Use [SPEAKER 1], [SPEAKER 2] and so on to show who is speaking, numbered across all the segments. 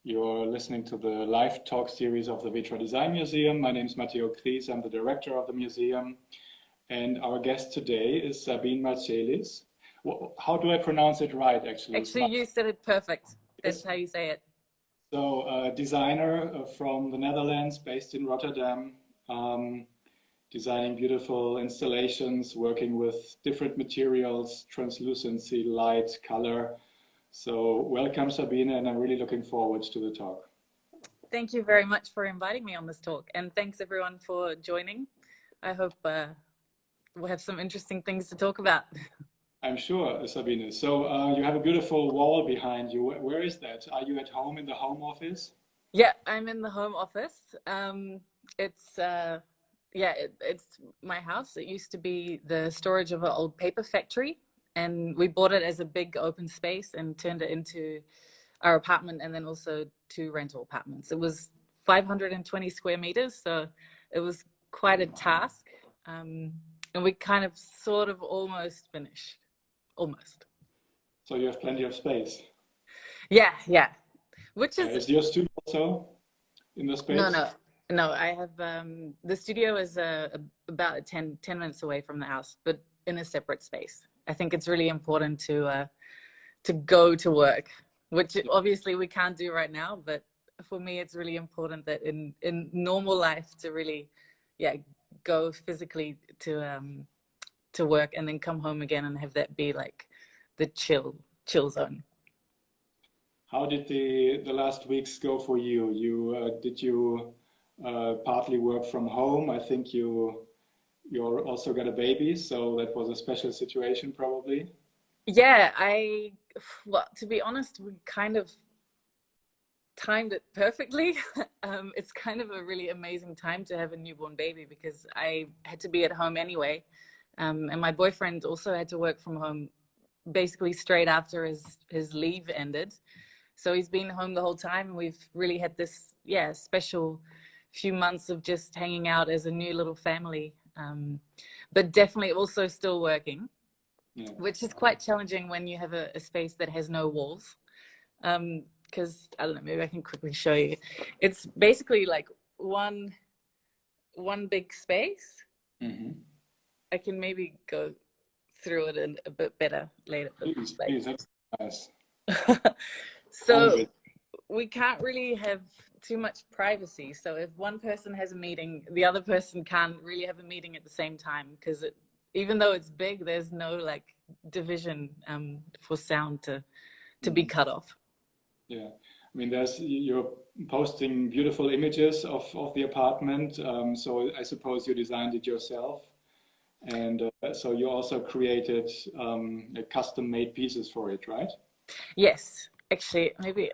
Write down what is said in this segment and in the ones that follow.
[SPEAKER 1] You're listening to the live talk series of the Vitra Design Museum. My name is Matteo Kries. I'm the director of the museum. And our guest today is Sabine Marcelis. How do I pronounce it right, actually?
[SPEAKER 2] Actually, you said it perfect. That's
[SPEAKER 1] Yes.
[SPEAKER 2] how you say it.
[SPEAKER 1] So, a designer from the Netherlands, based in Rotterdam, designing beautiful installations, working with different materials, translucency, light, color. So welcome, Sabine, and I'm really looking forward to the talk.
[SPEAKER 2] Thank you very much for inviting me on this talk, and thanks everyone for joining. I hope we'll have some interesting things to talk about.
[SPEAKER 1] I'm sure, Sabine. So you have a beautiful wall behind you. Where is that? Are you at home in the home office?
[SPEAKER 2] Yeah, I'm in the home office. It's my house. It used to be the storage of an old paper factory, and we bought it as a big open space and turned it into our apartment, and then also 2 rental apartments. It was 520 square meters, so it was quite a task. And we kind of sort of almost finished. Almost.
[SPEAKER 1] So you have plenty of space.
[SPEAKER 2] Yeah. Which is
[SPEAKER 1] your studio also in the space?
[SPEAKER 2] No. I have the studio is about 10 minutes away from the house, but in a separate space. I think it's really important to go to work, which obviously we can't do right now. But for me, it's really important that in normal life to really, go physically to work and then come home again and have that be like the chill zone.
[SPEAKER 1] How did the last weeks go for you? Did you partly work from home? I think you also got a baby, so that was a special situation probably.
[SPEAKER 2] Yeah, well, to be honest, we kind of timed it perfectly. It's kind of a really amazing time to have a newborn baby because I had to be at home anyway. And my boyfriend also had to work from home basically straight after his leave ended. So he's been home the whole time, and we've really had this, special few months of just hanging out as a new little family. But definitely also still working, which is quite challenging when you have a space that has no walls. Because I don't know, maybe I can quickly show you. It's basically like one big space.
[SPEAKER 1] Mm-hmm.
[SPEAKER 2] I can maybe go through it a bit better later.
[SPEAKER 1] Please, that's nice.
[SPEAKER 2] So we can't really have too much privacy. So if one person has a meeting, the other person can't really have a meeting at the same time because even though it's big, there's no like division for sound to be cut off. Yeah,
[SPEAKER 1] I mean, you're posting beautiful images of the apartment. So I suppose you designed it yourself. And so you also created custom-made pieces for it, right?
[SPEAKER 2] Yes, actually, maybe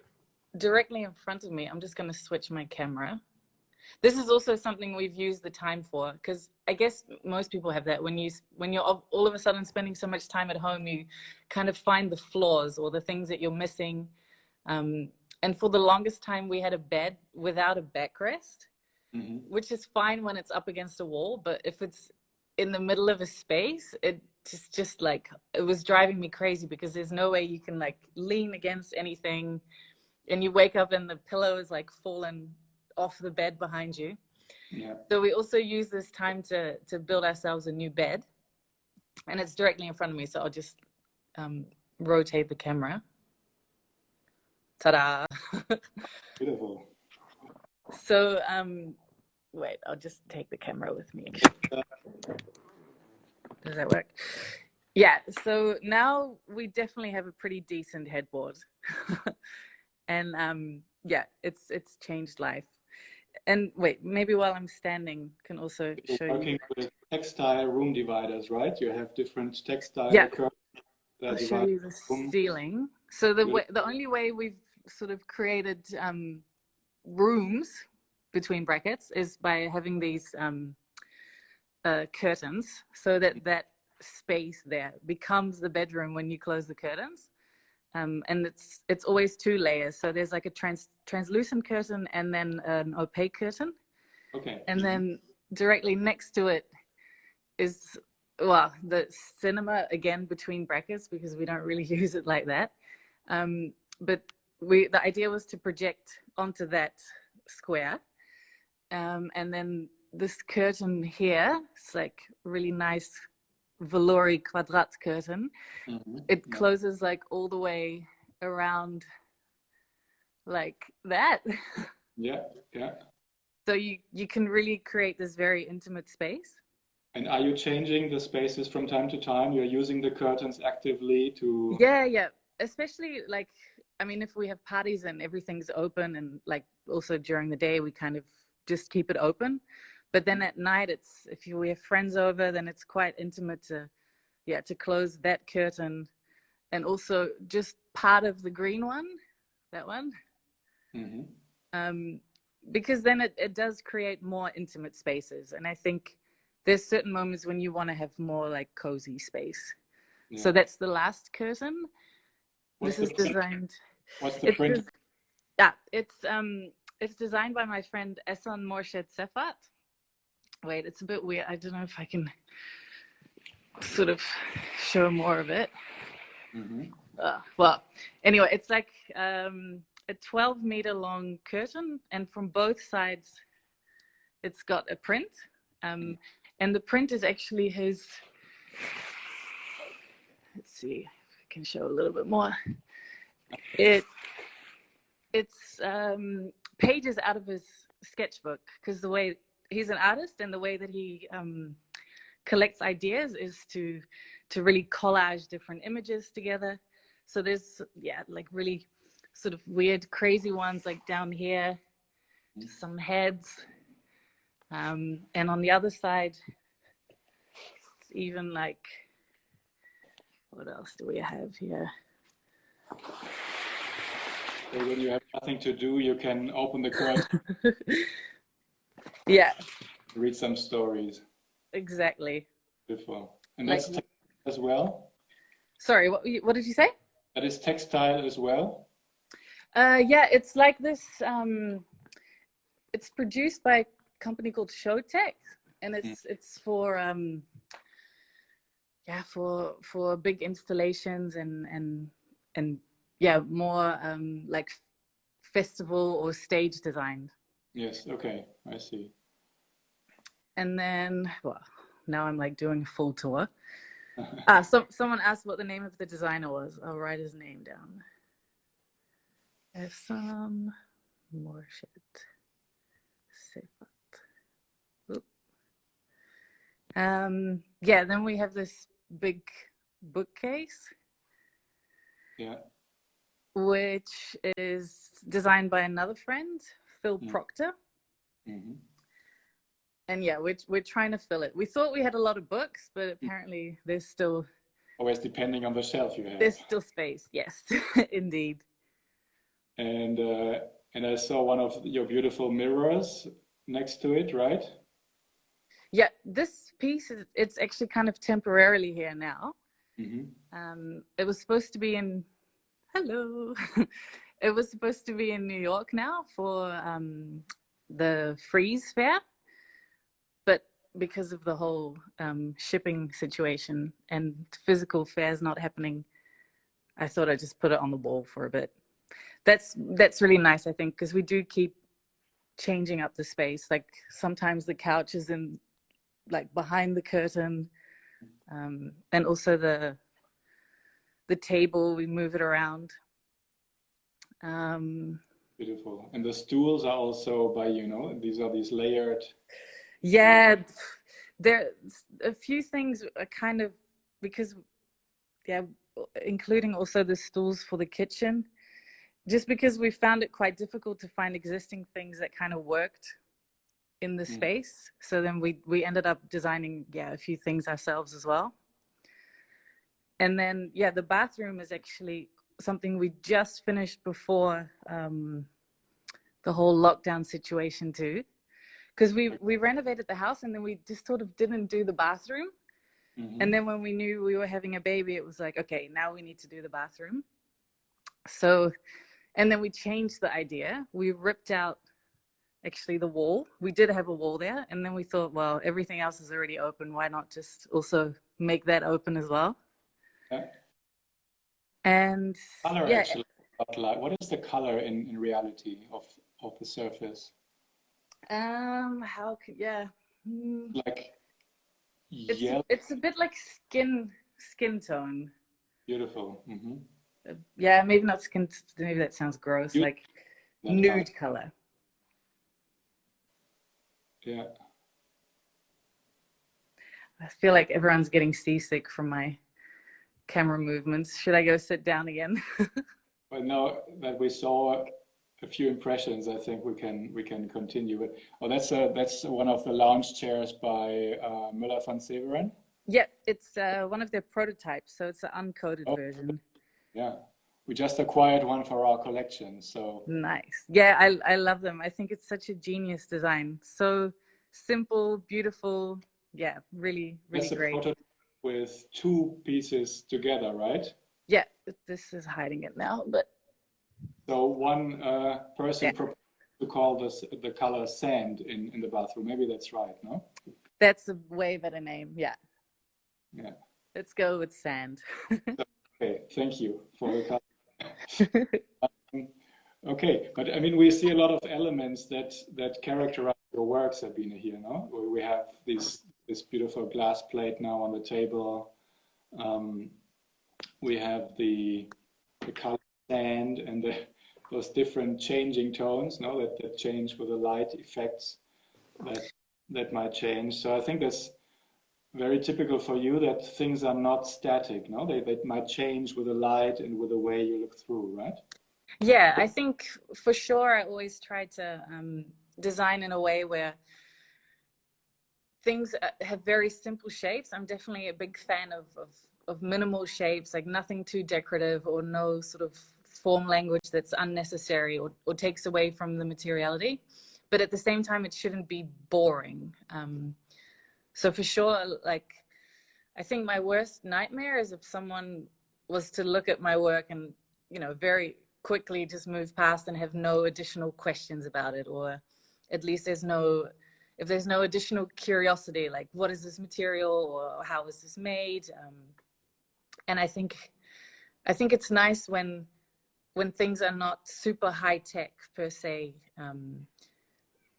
[SPEAKER 2] directly in front of me, I'm just going to switch my camera. This is also something we've used the time for, because I guess most people have that. When you're all of a sudden spending so much time at home, you kind of find the flaws or the things that you're missing. And for the longest time, we had a bed without a backrest, which is fine when it's up against a wall. But if it's in the middle of a space, it just like, it was driving me crazy because there's no way you can like lean against anything. And you wake up and the pillow is like fallen off the bed behind you. Yeah. So we also use this time to build ourselves a new bed. And it's directly in front of me. So I'll just rotate the camera. Ta-da!
[SPEAKER 1] Beautiful.
[SPEAKER 2] So, wait, I'll just take the camera with me. Does that work? Yeah, so now we definitely have a pretty decent headboard. And it's changed life. And wait, maybe while I'm standing, can also show you.
[SPEAKER 1] Working with textile room dividers, right? You have different textile.
[SPEAKER 2] Yeah, I'll show you the ceiling. So the only way we've sort of created rooms between brackets is by having these curtains, so that space there becomes the bedroom when you close the curtains. And it's always 2 layers. So there's like a translucent curtain and then an opaque curtain. Okay. And then directly next to it is, well, the cinema, again, between brackets, because we don't really use it like that. But the idea was to project onto that square, and then this curtain here, it's like really nice velour quadrat curtain. It closes like all the way around like that.
[SPEAKER 1] Yeah, yeah.
[SPEAKER 2] So you can really create this very intimate space.
[SPEAKER 1] And are you changing the spaces from time to time? You're using the curtains actively to...
[SPEAKER 2] Yeah. Especially like, I mean, if we have parties and everything's open, and like also during the day, we kind of just keep it open. But then at night, it's, if we have friends over, then it's quite intimate to close that curtain. And also just part of the green one, that one. Because then it does create more intimate spaces. And I think there's certain moments when you want to have more like cozy space. Yeah. So that's the last curtain. This is designed.
[SPEAKER 1] What's the print?
[SPEAKER 2] It's designed by my friend Ehsan Morshed Sefat. Wait, it's a bit weird. I don't know if I can sort of show more of it. Well, anyway, it's like a 12-meter long curtain, and from both sides, it's got a print. And the print is actually his. Let's see if I can show a little bit more. It's pages out of his sketchbook, because the way he's an artist and the way that he collects ideas is to really collage different images together. So there's like really sort of weird, crazy ones like down here, some heads, and on the other side, it's even like, what else do we have here?
[SPEAKER 1] So when you have nothing to do, you can open the curtain.
[SPEAKER 2] Yeah.
[SPEAKER 1] Read some stories.
[SPEAKER 2] Exactly.
[SPEAKER 1] Beautiful. And that's textile as well?
[SPEAKER 2] Sorry, what did you say?
[SPEAKER 1] That is textile as well?
[SPEAKER 2] Yeah, it's like this. It's produced by a company called Showtech, and it's for for big installations and more like festival or stage designed.
[SPEAKER 1] Yes. Okay, I see.
[SPEAKER 2] And then, well, now I'm like doing a full tour. Someone asked what the name of the designer was. I'll write his name down. Ehsan Morshed Sefat. Then we have this big bookcase. Yeah. Which is designed by another friend, Phil Proctor. And we're trying to fill it. We thought we had a lot of books, but apparently there's still...
[SPEAKER 1] Always depending on the shelf you have.
[SPEAKER 2] There's still space, yes, indeed.
[SPEAKER 1] And I saw one of your beautiful mirrors next to it, right?
[SPEAKER 2] Yeah, this piece, it's actually kind of temporarily here now. It was supposed to be in... Hello. It was supposed to be in New York now for the Freeze Fair. But because of the whole shipping situation and physical fairs not happening, I thought I'd just put it on the wall for a bit. That's really nice, I think, because we do keep changing up the space. Like sometimes the couch is in like behind the curtain, and also the table, we move it around.
[SPEAKER 1] Beautiful. And the stools are also by these are these layered.
[SPEAKER 2] Yeah, there a few things are kind of, because including also the stools for the kitchen, just because we found it quite difficult to find existing things that kind of worked in the space. So then we ended up designing a few things ourselves as well. And then the bathroom is actually something we just finished before the whole lockdown situation too, because we renovated the house and then we just sort of didn't do the bathroom. And then when we knew we were having a baby, it was like, okay, now we need to do the bathroom. So, and then we changed the idea. We ripped out actually the wall. We did have a wall there, and then we thought, well, everything else is already open, why not just also make that open as well? And
[SPEAKER 1] color, actually. Like, what is the color in reality of the surface?
[SPEAKER 2] How could, yeah.
[SPEAKER 1] Like
[SPEAKER 2] It's
[SPEAKER 1] yellow,
[SPEAKER 2] it's a bit like skin tone.
[SPEAKER 1] beautiful. Mm-hmm.
[SPEAKER 2] Yeah, maybe not skin. Maybe that sounds gross. Like
[SPEAKER 1] That color.
[SPEAKER 2] nude color.
[SPEAKER 1] Yeah.
[SPEAKER 2] I feel like everyone's getting seasick from my camera movements. Should I go sit down again?
[SPEAKER 1] But now that we saw a few impressions, I think we can continue. But oh, that's one of the lounge chairs by Müller van Severen.
[SPEAKER 2] Yeah, it's one of their prototypes, so it's an uncoated
[SPEAKER 1] Oh,
[SPEAKER 2] version.
[SPEAKER 1] yeah. We just acquired one for our collection, so
[SPEAKER 2] Nice. Yeah, I love them. I think it's such a genius design. So simple, beautiful. Yeah, really, really
[SPEAKER 1] that's a
[SPEAKER 2] great.
[SPEAKER 1] prototype with two pieces together, right?
[SPEAKER 2] Yeah, this is hiding it now, but
[SPEAKER 1] So one person
[SPEAKER 2] yeah,
[SPEAKER 1] proposed to call this the color sand in the bathroom. Maybe that's right, no?
[SPEAKER 2] that's a way better name. Yeah,
[SPEAKER 1] Yeah.
[SPEAKER 2] let's go with sand.
[SPEAKER 1] Okay, thank you for the color. Okay, but I mean, we see a lot of elements that characterize your work, Sabine, here, no? We have this beautiful glass plate now on the table. Um, we have the color sand and those different changing tones, no, that change with the light effects that might change. So I think that's very typical for you that things are not static, no? They might change with the light and with the way you look through, right?
[SPEAKER 2] Yeah, I think for sure I always try to design in a way where things have very simple shapes. I'm definitely a big fan of minimal shapes, like nothing too decorative or no sort of form language that's unnecessary or takes away from the materiality. But at the same time, it shouldn't be boring. So for sure, like, I think my worst nightmare is if someone was to look at my work and, you know, very quickly just move past and have no additional questions about it, or at least if there's no additional curiosity, like what is this material or how is this made? And I think it's nice when things are not super high tech per se,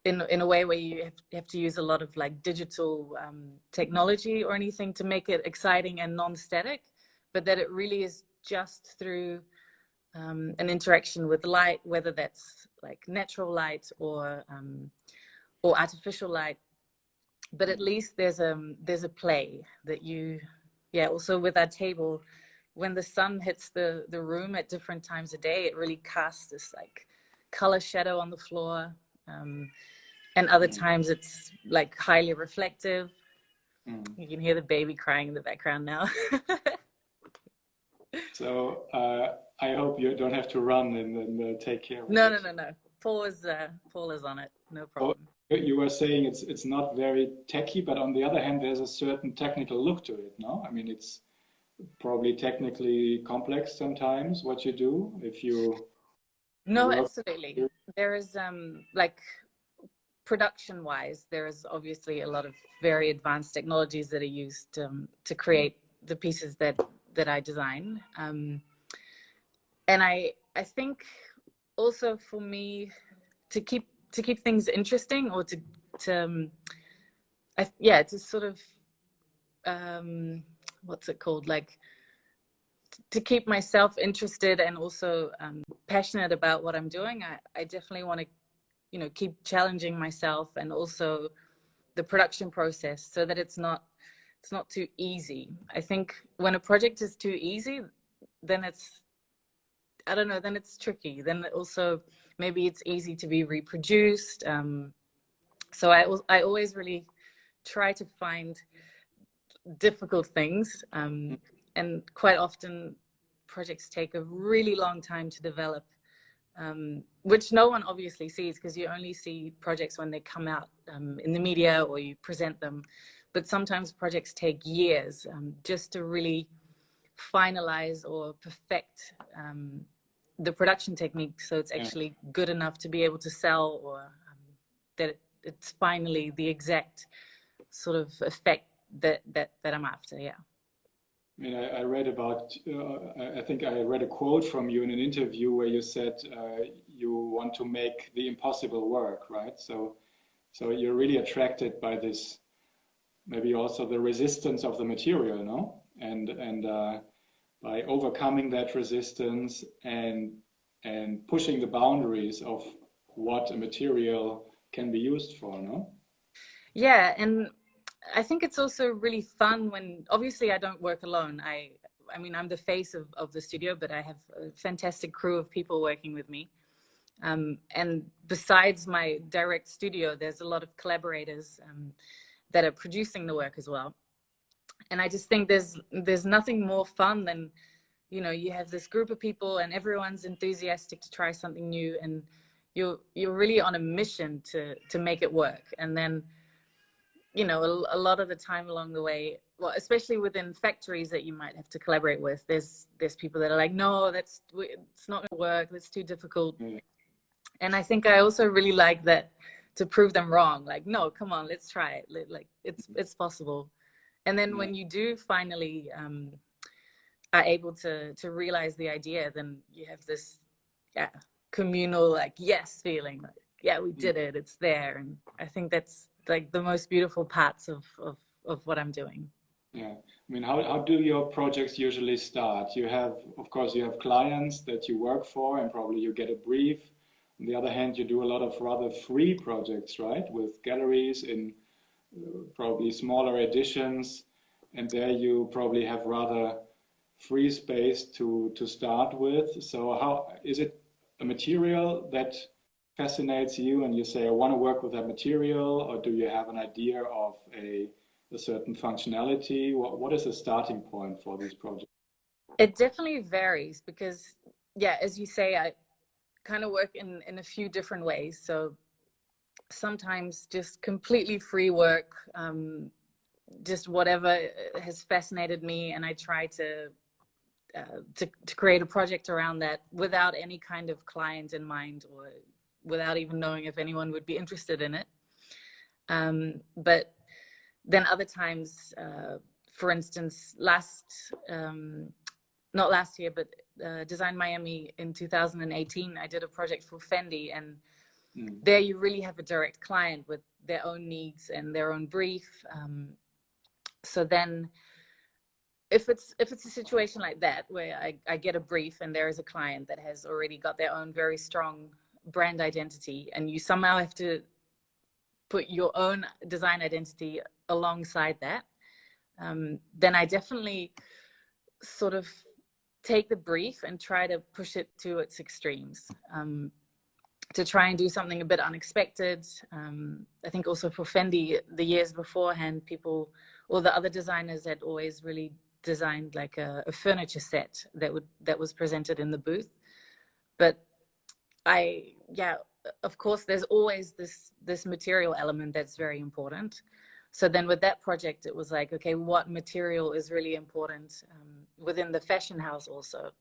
[SPEAKER 2] in a way where you have to use a lot of like digital technology or anything to make it exciting and non-static, but that it really is just through an interaction with light, whether that's like natural light or artificial light. But at least there's a play that you, yeah. Also with our table, when the sun hits the room at different times of day, it really casts this like color shadow on the floor. And other times it's like highly reflective. You can hear the baby crying in the background now.
[SPEAKER 1] So I hope you don't have to run and take care of
[SPEAKER 2] No.
[SPEAKER 1] it.
[SPEAKER 2] Paul is on it. No
[SPEAKER 1] So
[SPEAKER 2] problem.
[SPEAKER 1] you were saying it's not very techy, but on the other hand, there's a certain technical look to it, no? I mean, it's probably technically complex sometimes what you do if you
[SPEAKER 2] No,
[SPEAKER 1] work.
[SPEAKER 2] absolutely. There is like production wise, there is obviously a lot of very advanced technologies that are used to create the pieces that I design. And I think also for me to keep things interesting, or to sort of what's it called, like to keep myself interested and also passionate about what I'm doing. I definitely want to, you know, keep challenging myself and also the production process so that it's not too easy. I think when a project is too easy, then I don't know, then it's tricky. Then also maybe it's easy to be reproduced. So I always really try to find difficult things. And quite often projects take a really long time to develop, which no one obviously sees because you only see projects when they come out in the media or you present them. But sometimes projects take years just to really finalize or perfect the production technique so it's actually good enough to be able to sell, or that it's finally the exact sort of effect that I'm after. Yeah.
[SPEAKER 1] I mean, I read about, I think I read a quote from you in an interview where you said you want to make the impossible work, right? So you're really attracted by this, maybe also the resistance of the material, no? And by overcoming that resistance and pushing the boundaries of what a material can be used for, no?
[SPEAKER 2] Yeah, and I think it's also really fun when, obviously I don't work alone. I mean, I'm the face of the studio, but I have a fantastic crew of people working with me. And besides my direct studio, there's a lot of collaborators that are producing the work as well. And I just think there's nothing more fun than, you know, you have this group of people and everyone's enthusiastic to try something new, and you're really on a mission to make it work. And then, you know, a lot of the time along the way, well, especially within factories that you might have to collaborate with, there's people that are like, no, it's not gonna work, that's too difficult. And I think I also really like that, to prove them wrong. Like, no, come on, let's try it. Like, it's possible. And then when you do finally are able to realize the idea, then you have this communal, like, yes feeling. Like, yeah, we did it. It's there. And I think that's like the most beautiful parts of what I'm doing.
[SPEAKER 1] Yeah. I mean, how do your projects usually start? You have, of course, you have clients that you work for, and probably you get a brief. On the other hand, you do a lot of rather free projects, right? With galleries in probably smaller editions, and there you probably have rather free space to start with. So how is it a material that fascinates you and you say, I want to work with that material, or do you have an idea of a certain functionality? What is the starting point for these projects?
[SPEAKER 2] It definitely varies because, yeah, as you say, I kind of work in a few different ways. So sometimes just completely free work, just whatever has fascinated me, and I try to create a project around that without any kind of client in mind, or without even knowing if anyone would be interested in it. But then other times, for instance, not last year, but Design Miami in 2018, I did a project for Fendi, and there you really have a direct client with their own needs and their own brief. So then if it's a situation like that, where I get a brief and there is a client that has already got their own very strong brand identity, and you somehow have to put your own design identity alongside that, then I definitely sort of take the brief and try to push it to its extremes, to try and do something a bit unexpected. I think also for Fendi, the years beforehand, people, or the other designers, had always really designed like a furniture set that was presented in the booth. But of course, there's always this material element that's very important. So then with that project, it was like, okay, what material is really important within the fashion house also?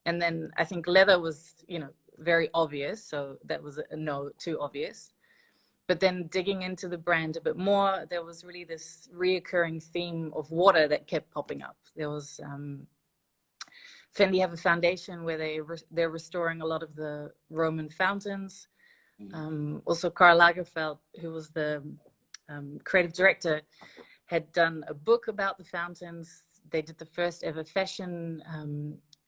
[SPEAKER 2] And then I think leather was, you know, very obvious. So that was a no, too obvious. But then digging into the brand a bit more, there was really this reoccurring theme of water that kept popping up. There was Fendi have a foundation where they're restoring a lot of the Roman fountains. Also, Karl Lagerfeld, who was the creative director, had done a book about the fountains. They did the first ever fashion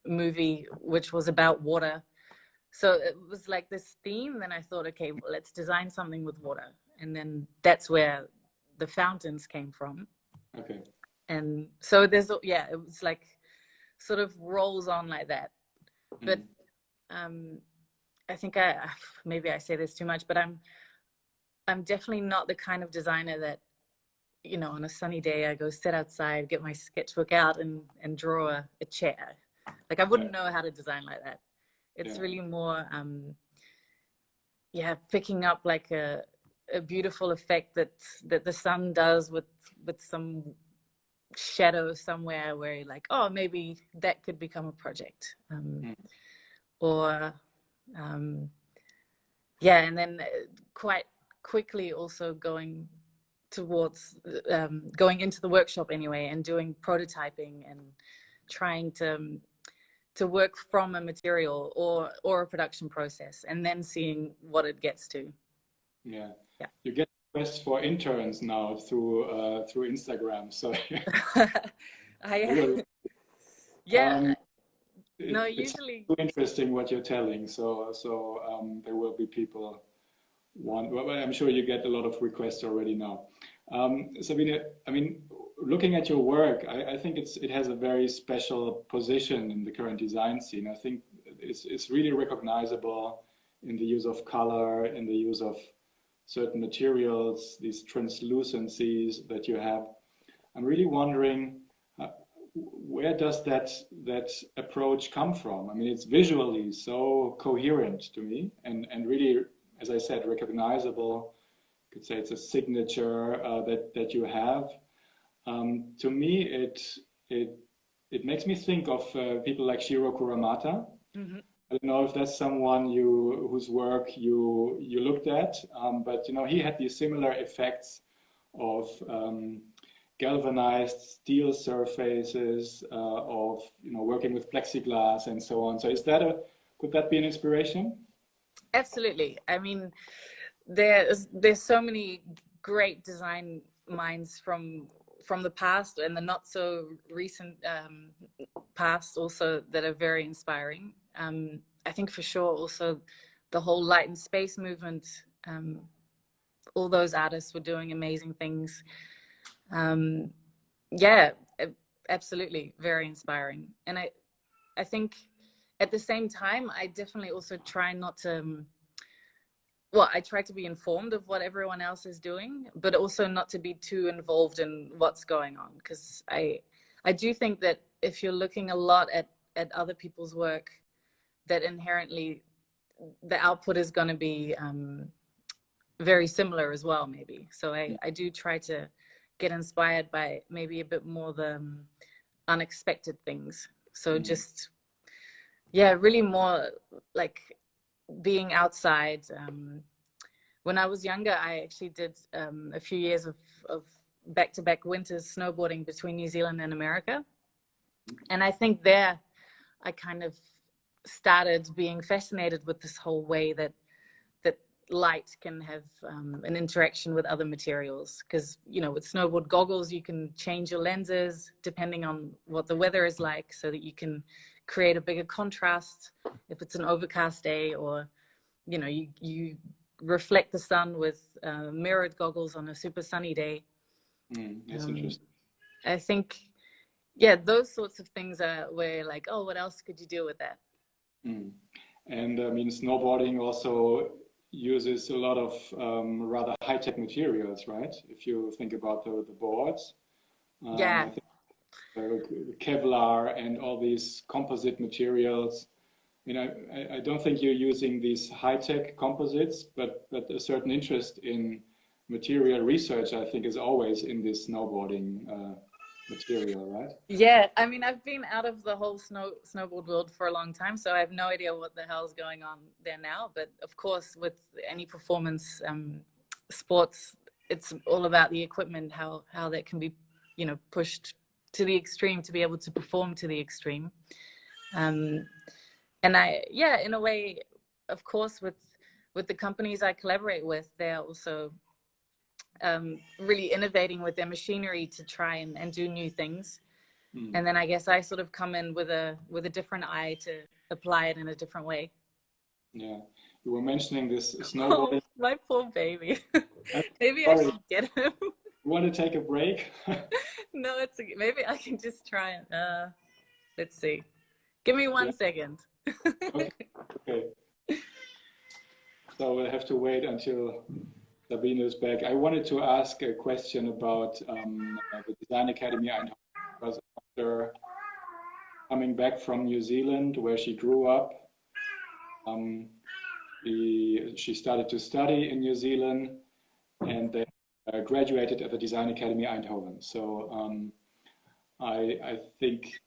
[SPEAKER 2] movie, which was about water. So it was like this theme. Then I thought, okay, well, let's design something with water. And then that's where the fountains came from. Okay. And so there's, yeah, it was like sort of rolls on like that. But I think maybe I say this too much, but I'm definitely not the kind of designer that, you know, on a sunny day, I go sit outside, get my sketchbook out and draw a chair. Like, I wouldn't know how to design like that. It's really more, picking up like a beautiful effect that the sun does with some shadow somewhere where you're like, oh, maybe that could become a project. Or, and then quite quickly also going towards going into the workshop anyway and doing prototyping and trying to work from a material or a production process and then seeing what it gets to.
[SPEAKER 1] Yeah. You get requests for interns now through Instagram, so
[SPEAKER 2] usually
[SPEAKER 1] it's interesting what you're telling. So there will be people well, I'm sure you get a lot of requests already now. Sabine, I mean, looking at your work, I think it has a very special position in the current design scene. I think it's really recognizable in the use of color, in the use of certain materials, these translucencies that you have. I'm really wondering, where does that approach come from? I mean, it's visually so coherent to me, and really, as I said, recognizable. You could say it's a signature that you have. To me, it makes me think of people like Shiro Kuramata. Mm-hmm. I don't know if that's someone whose work you looked at, but he had these similar effects of galvanized steel surfaces, of working with plexiglass and so on. So could that be an inspiration?
[SPEAKER 2] Absolutely. I mean, there's so many great design minds from the past and the not so recent past also that are very inspiring. I think for sure also the whole light and space movement, all those artists were doing amazing things. Absolutely very inspiring. And I think at the same time, I definitely also try not to, I try to be informed of what everyone else is doing, but also not to be too involved in what's going on. Because I do think that if you're looking a lot at other people's work, that inherently the output is going to be very similar as well, maybe. So I do try to get inspired by maybe a bit more the unexpected things. So just, really more like being outside. When I was younger, I actually did a few years of back-to-back winters snowboarding between New Zealand and America. And I think there I kind of started being fascinated with this whole way that light can have an interaction with other materials, because with snowboard goggles you can change your lenses depending on what the weather is like, so that you can create a bigger contrast if it's an overcast day, or you reflect the sun with mirrored goggles on a super sunny day.
[SPEAKER 1] That's interesting.
[SPEAKER 2] I think those sorts of things are where like, oh, what else could you do with that?
[SPEAKER 1] And I mean, snowboarding also uses a lot of rather high-tech materials, right? If you think about the boards, I think, Kevlar and all these composite materials. I don't think you're using these high-tech composites, but a certain interest in material research, I think, is always in this snowboarding material, right?
[SPEAKER 2] Yeah, I mean, I've been out of the whole snowboard world for a long time, so I have no idea what the hell's going on there now. But of course, with any performance sports, it's all about the equipment, how that can be, pushed to the extreme to be able to perform to the extreme. And in a way, of course, with the companies I collaborate with, they're also really innovating with their machinery to try and do new things. And then I guess I sort of come in with a different eye to apply it in a different way.
[SPEAKER 1] Yeah, you were mentioning this snowboarding.
[SPEAKER 2] Oh, my poor baby. Maybe I should get him.
[SPEAKER 1] You want to take a break?
[SPEAKER 2] No, it's okay. Maybe I can just try it. Let's see. Give me 1 second.
[SPEAKER 1] Okay. So we'll have to wait until Sabine is back. I wanted to ask a question about the Design Academy, because after coming back from New Zealand, where she grew up, she started to study in New Zealand, and they graduated at the Design Academy Eindhoven. So I think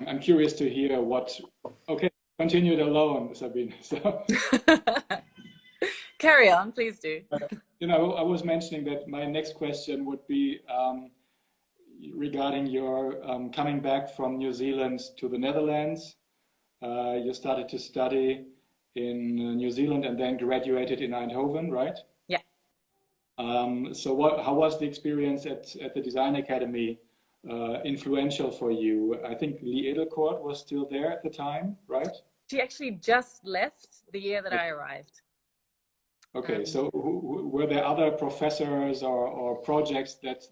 [SPEAKER 1] I'm curious to hear what. Okay, continued alone, Sabine. So
[SPEAKER 2] carry on, please do.
[SPEAKER 1] you know, I was mentioning that my next question would be regarding your coming back from New Zealand to the Netherlands. You started to study in New Zealand and then graduated in Eindhoven, right?
[SPEAKER 2] Yeah.
[SPEAKER 1] So how was the experience at the Design Academy influential for you? I think Lee Edelkoort was still there at the time, right?
[SPEAKER 2] She actually just left the year that I arrived.
[SPEAKER 1] Okay, so were there other professors or projects that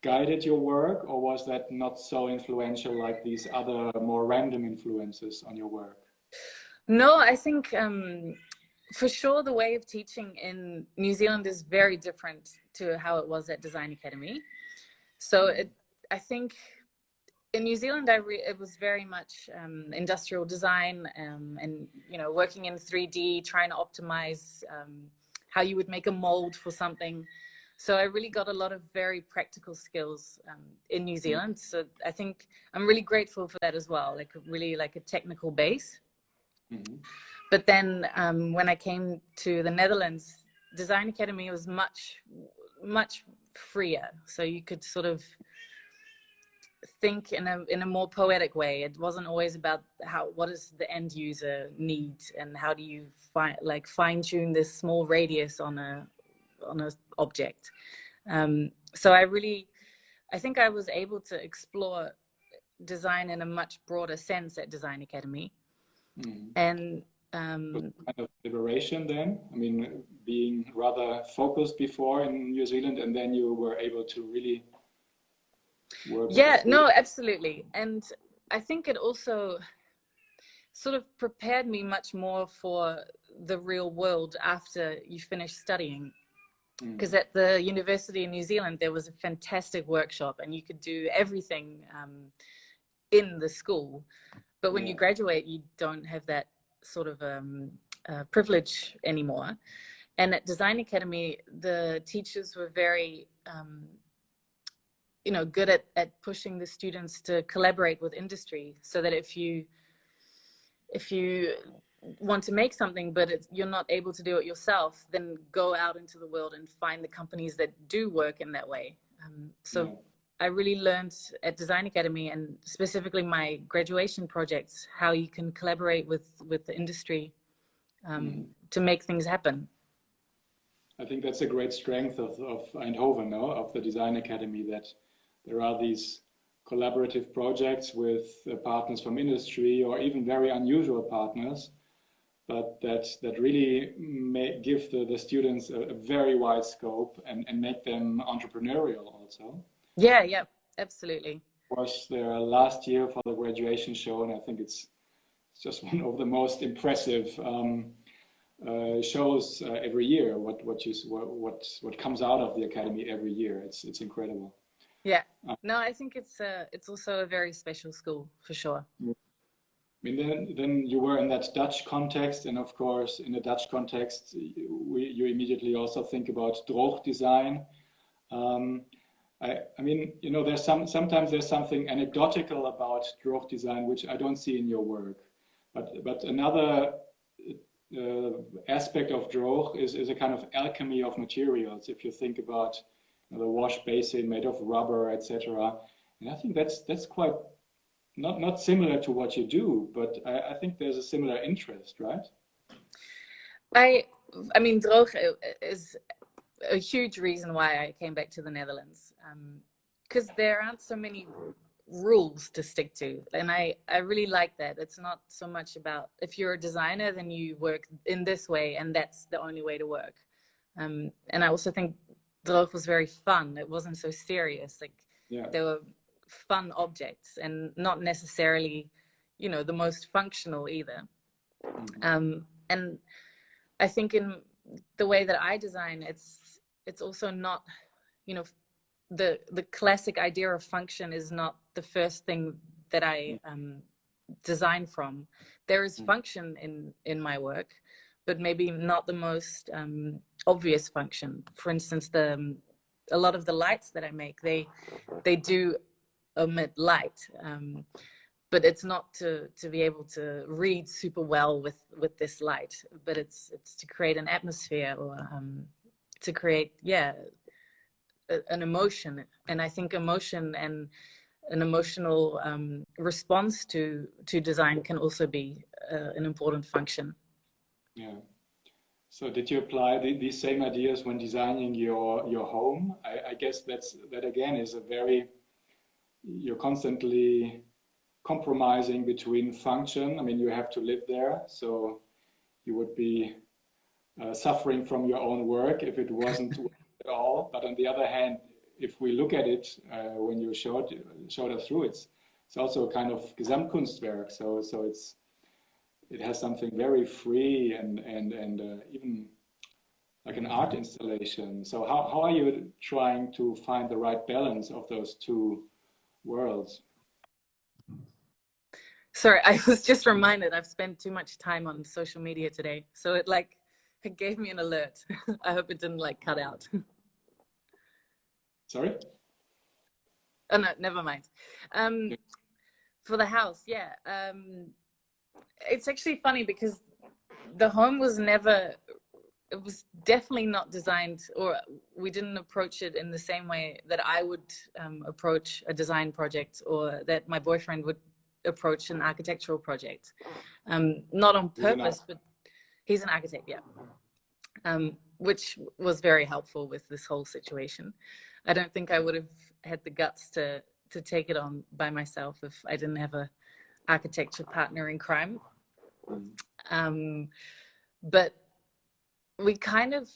[SPEAKER 1] guided your work, or was that not so influential like these other more random influences on your work?
[SPEAKER 2] No, I think for sure the way of teaching in New Zealand is very different to how it was at Design Academy. So I think in New Zealand, it was very much industrial design and, you know, working in 3D, trying to optimize how you would make a mold for something. So I really got a lot of very practical skills in New Zealand. So I think I'm really grateful for that as well, like really like a technical base. Mm-hmm. But then when I came to the Netherlands, Design Academy was much, much freer. So you could sort of think in a more poetic way. It wasn't always about what does the end user need and how do you fine tune this small radius on a object. So I think I was able to explore design in a much broader sense at Design Academy. Mm. And
[SPEAKER 1] kind of liberation then. I mean, being rather focused before in New Zealand, and then you were able to really work.
[SPEAKER 2] Yeah, no, absolutely. And I think it also sort of prepared me much more for the real world after you finish studying. Because at the university in New Zealand, there was a fantastic workshop and you could do everything in the school. But when you graduate, you don't have that sort of privilege anymore. And at Design Academy, the teachers were very, you know, good at pushing the students to collaborate with industry, so that if you want to make something but you're not able to do it yourself, then go out into the world and find the companies that do work in that way. I really learned at Design Academy, and specifically my graduation projects, how you can collaborate with the industry to make things happen.
[SPEAKER 1] I think that's a great strength of Eindhoven, no? Of the Design Academy, that there are these collaborative projects with partners from industry or even very unusual partners, but that really give the students a very wide scope and make them entrepreneurial also.
[SPEAKER 2] Yeah, absolutely.
[SPEAKER 1] Was there last year for the graduation show, and I think it's just one of the most impressive shows every year. What comes out of the academy every year? It's incredible.
[SPEAKER 2] Yeah. No, I think it's also a very special school for sure.
[SPEAKER 1] I mean, then you were in that Dutch context, and of course, in the Dutch context, you immediately also think about droog design. I mean, you know, sometimes there's something anecdotal about droog design which I don't see in your work, but another aspect of droog is a kind of alchemy of materials. If you think about the wash basin made of rubber, etc., and I think that's quite not similar to what you do, but I think there's a similar interest, right?
[SPEAKER 2] I mean, droog is a huge reason why I came back to the Netherlands, because there aren't so many rules to stick to, and I really like that. It's not so much about if you're a designer, then you work in this way and that's the only way to work. And I also think droog was very fun. It wasn't so serious. Like there were fun objects and not necessarily, you know, the most functional either. And I think in the way that I design, it's also not, you know, the classic idea of function is not the first thing that I design from. There is function in my work, but maybe not the most obvious function. For instance, a lot of the lights that I make, they do emit light, but it's not to be able to read super well with this light, but it's to create an atmosphere, or to create, yeah, an emotion. And I think emotion and an emotional response to design can also be an important function.
[SPEAKER 1] Yeah. So did you apply these same ideas when designing your home? I guess that again is a very, you're constantly compromising between function. I mean, you have to live there, so you would be suffering from your own work if it wasn't at all. But on the other hand, if we look at it when you showed us through, it's also a kind of Gesamtkunstwerk. So it has something very free and even like an art installation. So how are you trying to find the right balance of those two worlds?
[SPEAKER 2] Sorry, I was just reminded I've spent too much time on social media today. So it gave me an alert. I hope it didn't cut out.
[SPEAKER 1] Sorry?
[SPEAKER 2] Oh no, never mind. For the house, yeah. It's actually funny because the home was never, it was definitely not designed, or we didn't approach it in the same way that I would approach a design project, or that my boyfriend would approach an architectural project. Not on purpose, but he's an architect, yeah. Which was very helpful with this whole situation. I don't think I would have had the guts to take it on by myself if I didn't have a architecture partner in crime. But we kind of,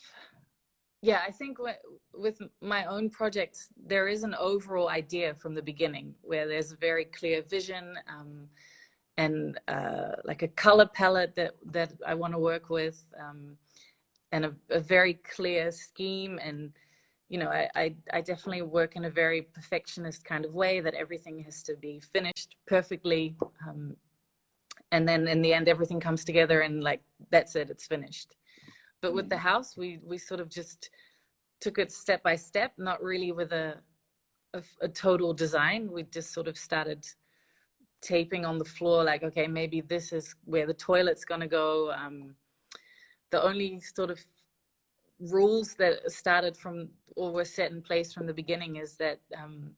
[SPEAKER 2] yeah, I think with my own projects, there is an overall idea from the beginning where there's a very clear vision, and like a color palette that I want to work with, and a very clear scheme. And you know, I definitely work in a very perfectionist kind of way, that everything has to be finished perfectly, and then in the end everything comes together and that's it, it's finished. But with the house, we sort of just took it step by step, not really with a total design. We just sort of started taping on the floor, like, okay, maybe this is where the toilet's going to go. The only sort of rules that started from, or were set in place from the beginning, is that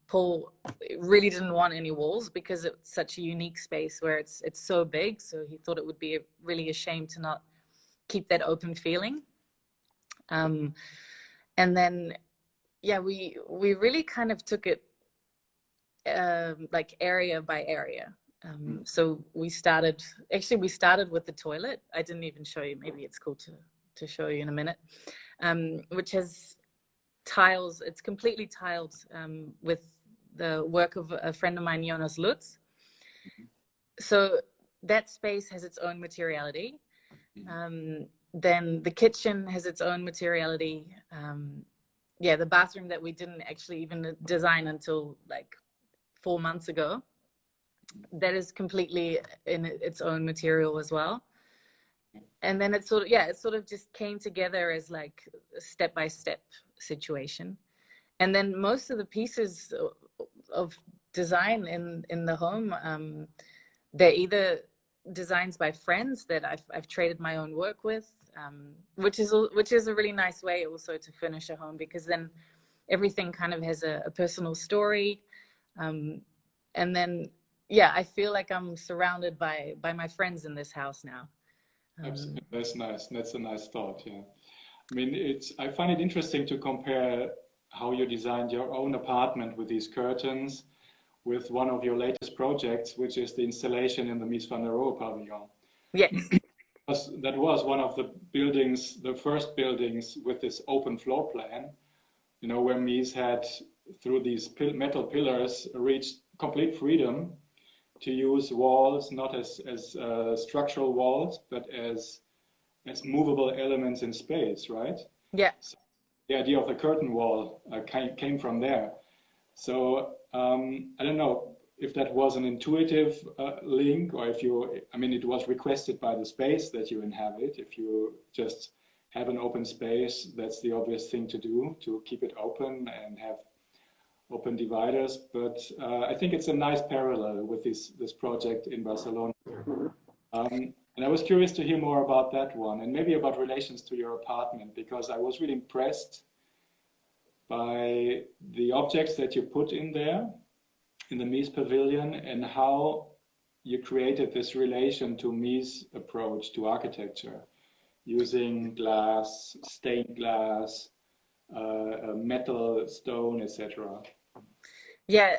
[SPEAKER 2] Paul really didn't want any walls, because it's such a unique space where it's so big. So he thought it would be really a shame to not keep that open feeling. And then, yeah, we really kind of took it like area by area. So we started with the toilet. I didn't even show you. Maybe it's cool to show you in a minute. Which has tiles. It's completely tiled with the work of a friend of mine, Jonas Lutz. So that space has its own materiality. Then the kitchen has its own materiality. Yeah, the bathroom that we didn't actually even design until 4 months ago, that is completely in its own material as well. And then it sort of just came together as a step-by-step situation. And then most of the pieces of design in the home, they're either designs by friends that I've traded my own work with, which is a really nice way also to finish a home, because then everything kind of has a personal story. And then, yeah, I feel like I'm surrounded by my friends in this house now.
[SPEAKER 1] Absolutely. That's nice. That's a nice thought. Yeah. I mean, I find it interesting to compare how you designed your own apartment with these curtains with one of your latest projects, which is the installation in the Mies van der Rohe pavilion.
[SPEAKER 2] Yes.
[SPEAKER 1] That was one of the buildings, the first buildings with this open floor plan, where Mies had, through these metal pillars, reached complete freedom to use walls not as structural walls, but as movable elements in space, right?
[SPEAKER 2] Yeah. So
[SPEAKER 1] the idea of the curtain wall came from there. So I don't know if that was an intuitive link, or if it was requested by the space that you inhabit. If you just have an open space, that's the obvious thing to do, to keep it open and have open dividers, but I think it's a nice parallel with this project in Barcelona. And I was curious to hear more about that one and maybe about relations to your apartment, because I was really impressed by the objects that you put in there in the Mies Pavilion and how you created this relation to Mies' approach to architecture, using glass, stained glass, metal, stone, etc.
[SPEAKER 2] Yeah,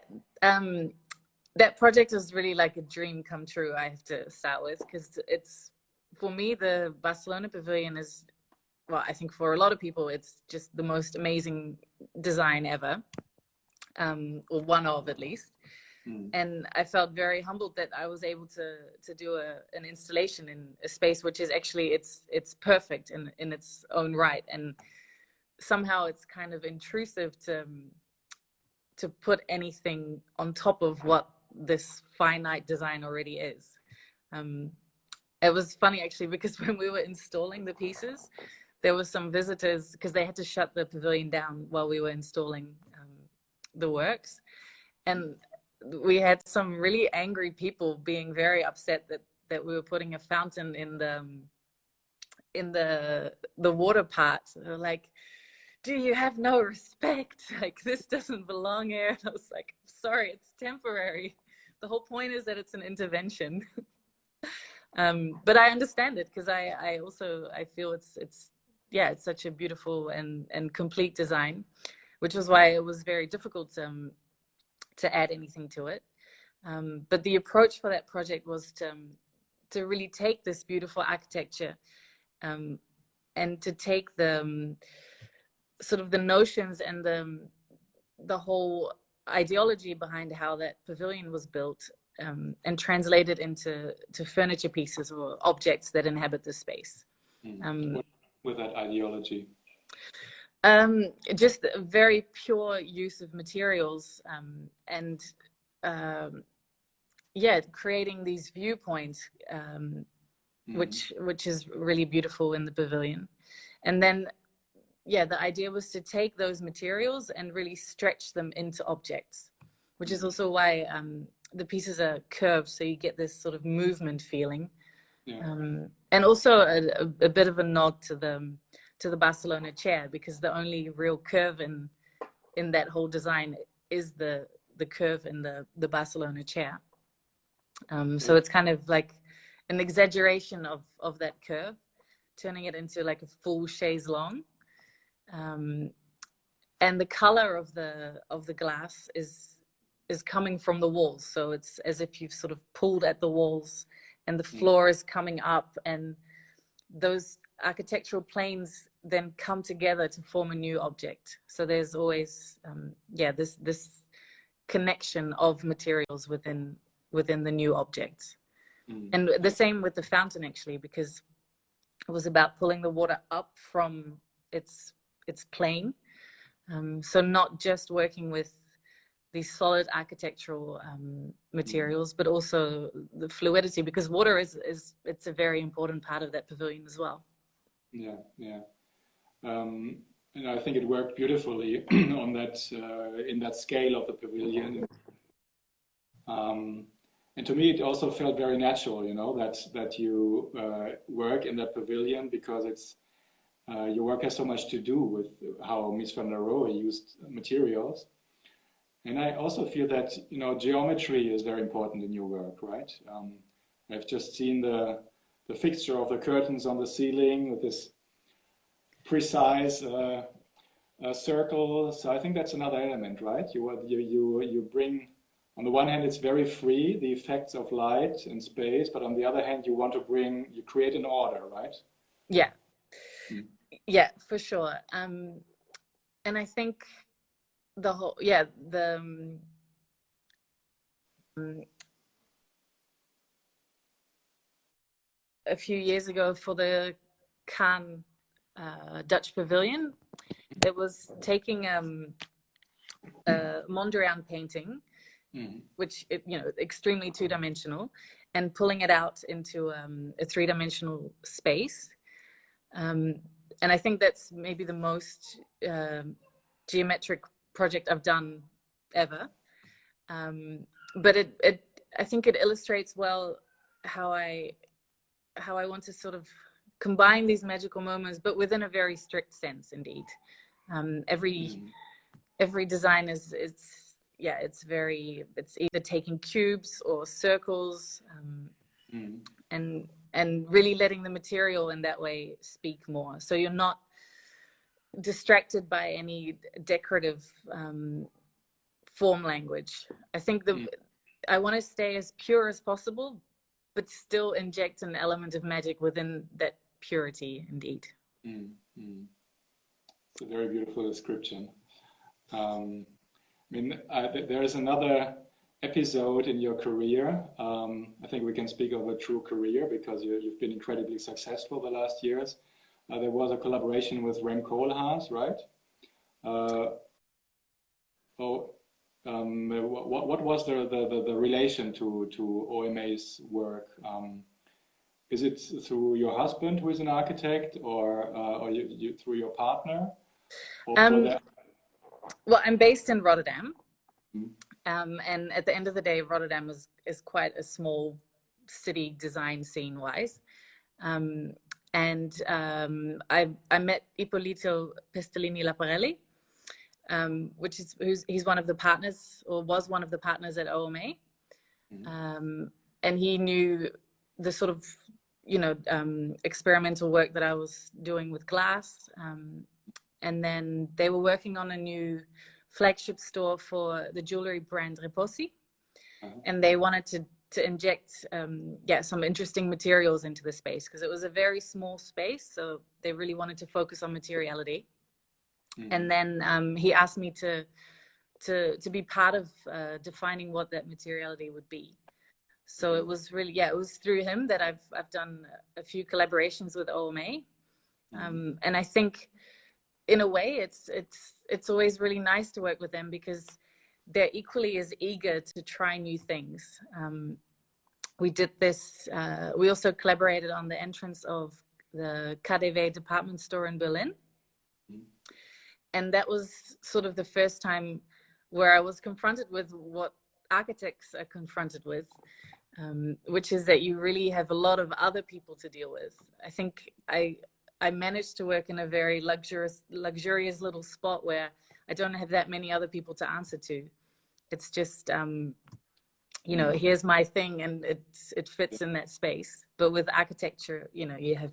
[SPEAKER 2] that project was really like a dream come true, I have to start with, because it's, for me, the Barcelona Pavilion is, well, I think for a lot of people, it's just the most amazing design ever, or one of at least. And I felt very humbled that I was able to do an installation in a space which is actually, it's perfect in its own right. And somehow it's kind of intrusive to put anything on top of what this finite design already is. It was funny actually, because when we were installing the pieces, there were some visitors, because they had to shut the pavilion down while we were installing the works. And we had some really angry people being very upset that we were putting a fountain in the water part. So they were like, do you have no respect? Like, this doesn't belong here. And I was like, sorry, it's temporary. The whole point is that it's an intervention. But I understand it, because I feel it's such a beautiful and complete design, which was why it was very difficult to add anything to it. But the approach for that project was to really take this beautiful architecture and to take the sort of the notions and the whole ideology behind how that pavilion was built, and translate it into furniture pieces or objects that inhabit the space.
[SPEAKER 1] With that ideology?
[SPEAKER 2] Just a very pure use of materials, and creating these viewpoints, which is really beautiful in the pavilion. And then the idea was to take those materials and really stretch them into objects, which is also why the pieces are curved, so you get this sort of movement feeling. And also a bit of a nod to the Barcelona chair, because the only real curve in that whole design is the curve in the Barcelona chair. So it's kind of like an exaggeration of that curve, turning it into like a full chaise longue. And the color of the glass is coming from the walls, so it's as if you've sort of pulled at the walls, and the floor is coming up, and those architectural planes then come together to form a new object. So there's always this connection of materials within the new objects. And the same with the fountain, actually, because it was about pulling the water up from its plane. So not just working with these solid architectural materials, but also the fluidity, because water it's a very important part of that pavilion as well.
[SPEAKER 1] And I think it worked beautifully on that in that scale of the pavilion. And to me, it also felt very natural, that you work in that pavilion, because it's your work has so much to do with how Mies van der Rohe used materials. And I also feel that, geometry is very important in your work, right? I've just seen the fixture of the curtains on the ceiling with this precise circle. So I think that's another element, right? You bring, on the one hand, it's very free, the effects of light and space, but on the other hand, you create an order, right?
[SPEAKER 2] Yeah. Yeah, for sure. And I think the whole, a few years ago for the Cannes Dutch Pavilion, it was taking a Mondrian painting, which extremely two-dimensional, and pulling it out into a three-dimensional space. And I think that's maybe the most geometric project I've done ever. But I think it illustrates well how I want to sort of combine these magical moments, but within a very strict sense, indeed. Every design is it's either taking cubes or circles, and really letting the material in that way speak more. So you're not distracted by any decorative form language. I think I want to stay as pure as possible, but still inject an element of magic within that purity, indeed.
[SPEAKER 1] It's a very beautiful description. I mean, there is another episode in your career. I think we can speak of a true career because you've been incredibly successful the last years. There was a collaboration with Rem Koolhaas, right? What was the relation to OMA's work? Is it through your husband, who is an architect, or you through your partner?
[SPEAKER 2] Well, I'm based in Rotterdam, and at the end of the day, Rotterdam is quite a small city design scene-wise. And I met Ippolito Pestellini-Laparelli, he's one of the partners, or was one of the partners at OMA. And he knew the sort of, experimental work that I was doing with glass. And then they were working on a new flagship store for the jewelry brand Reposi. And they wanted to inject some interesting materials into the space because it was a very small space. So they really wanted to focus on materiality. And then he asked me to be part of defining what that materiality would be. So it was really, it was through him that I've done a few collaborations with OMA. And I think in a way it's always really nice to work with them because they're equally as eager to try new things. We did this, we also collaborated on the entrance of the KaDeWe department store in Berlin. And that was sort of the first time where I was confronted with what architects are confronted with, which is that you really have a lot of other people to deal with. I think I managed to work in a very luxurious little spot where I don't have that many other people to answer to. It's just, here's my thing and it fits in that space. But with architecture, you have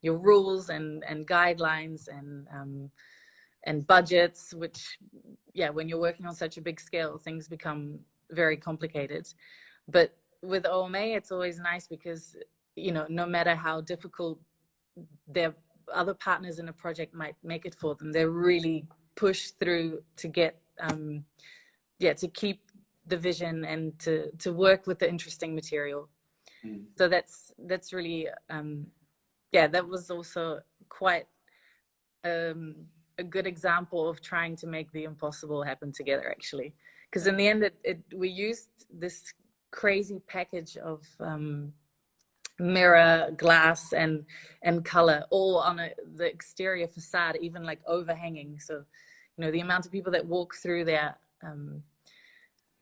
[SPEAKER 2] your rules and guidelines and budgets, which, when you're working on such a big scale, things become very complicated. But with OMA, it's always nice because, no matter how difficult their other partners in a project might make it for them, they're really pushed through to get, to keep the vision and to work with the interesting material. So that's really, that was also quite a good example of trying to make the impossible happen together, actually. Because in the end, we used this crazy package of mirror, glass, and color, all on the exterior facade, even like overhanging. So, the amount of people that walk through there,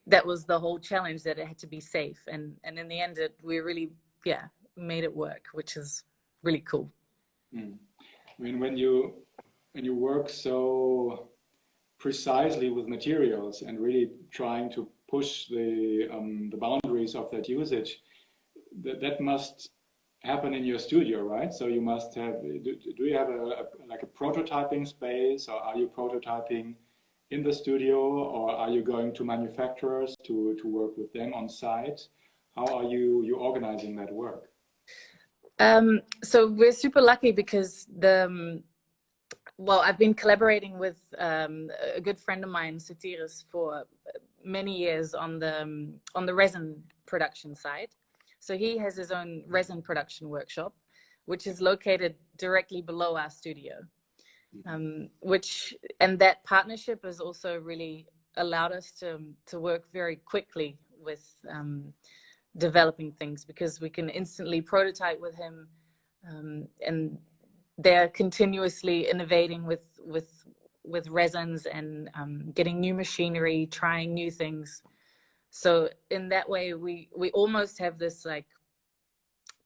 [SPEAKER 2] that was the whole challenge, that it had to be safe. And in the end, we really, made it work, which is really cool.
[SPEAKER 1] I mean, when you work so precisely with materials and really trying to push the boundaries of that usage, that must happen in your studio, right? So you must have, do you have a prototyping space, or are you prototyping in the studio, or are you going to manufacturers to work with them on site? How are you organizing that work?
[SPEAKER 2] So we're super lucky because I've been collaborating with a good friend of mine, Satiris, for many years on the resin production side. So he has his own resin production workshop, which is located directly below our studio. And that partnership has also really allowed us to work very quickly with developing things, because we can instantly prototype with him, and they're continuously innovating with with resins and getting new machinery, trying new things. So in that way, we almost have this like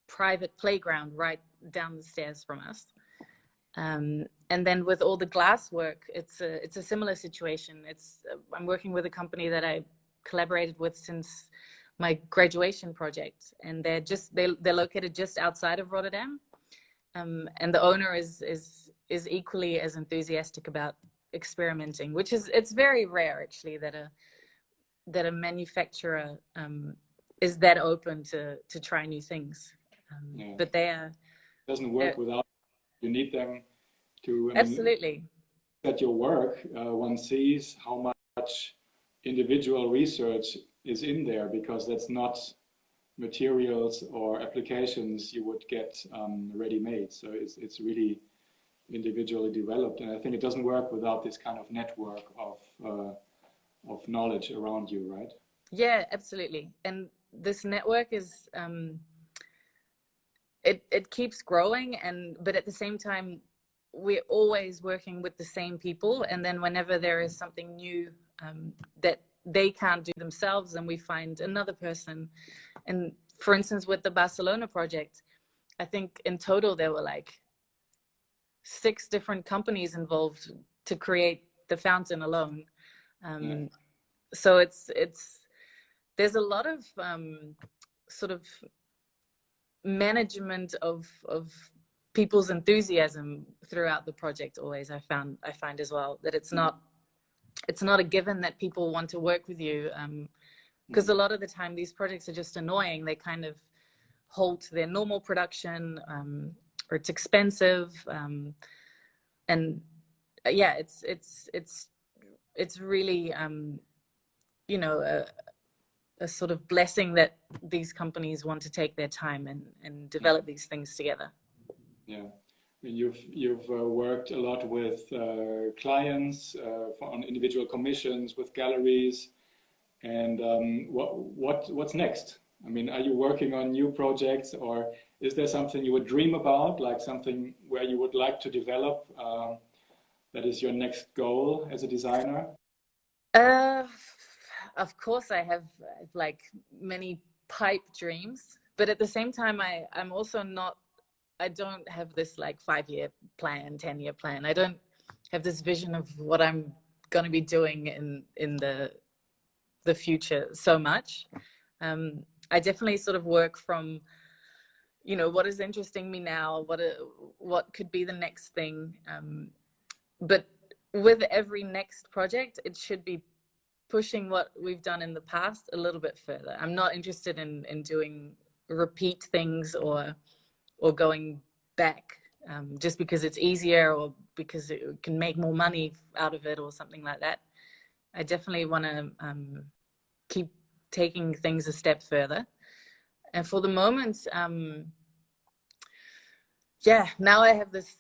[SPEAKER 2] private playground right down the stairs from us. And then with all the glass work, it's a similar situation. I'm working with a company that I collaborated with since my graduation project, and they're located just outside of Rotterdam. And the owner is equally as enthusiastic about experimenting, which it's very rare actually that a manufacturer is that open to try new things.
[SPEAKER 1] Yeah.
[SPEAKER 2] But it
[SPEAKER 1] doesn't work without, you need them to,
[SPEAKER 2] absolutely.
[SPEAKER 1] At your work, one sees how much individual research is in there, because that's not materials or applications you would get ready-made. So it's really individually developed, and I think it doesn't work without this kind of network of knowledge around you, right?
[SPEAKER 2] Yeah, absolutely. And this network is it keeps growing, but at the same time we're always working with the same people, and then whenever there is something new that they can't do themselves, then we find another person. And for instance, with the Barcelona project, I think in total there were like 6 different companies involved to create the fountain alone. So there's a lot of sort of management of people's enthusiasm throughout the project. Always, I find as well that it's not a given that people want to work with you, because a lot of the time these projects are just annoying. They kind of halt their normal production, or it's expensive, and yeah, it's really you know, a sort of blessing that these companies want to take their time and develop these things together.
[SPEAKER 1] Yeah, I mean, you've worked a lot with clients on individual commissions, with galleries, and what's next? I mean, are you working on new projects, or is there something you would dream about, like something where you would like to develop that is your next goal as a designer?
[SPEAKER 2] Of course, I have like many pipe dreams, but at the same time, I'm also not. I don't have this like 5-year plan, 10-year plan. I don't have this vision of what I'm going to be doing in the future so much. I definitely sort of work from, you know, what is interesting me now, what could be the next thing. But with every next project, it should be pushing what we've done in the past a little bit further. I'm not interested in doing repeat things or going back just because it's easier or because it can make more money out of it or something like that. I definitely want to keep taking things a step further. And for the moment, yeah, now I have this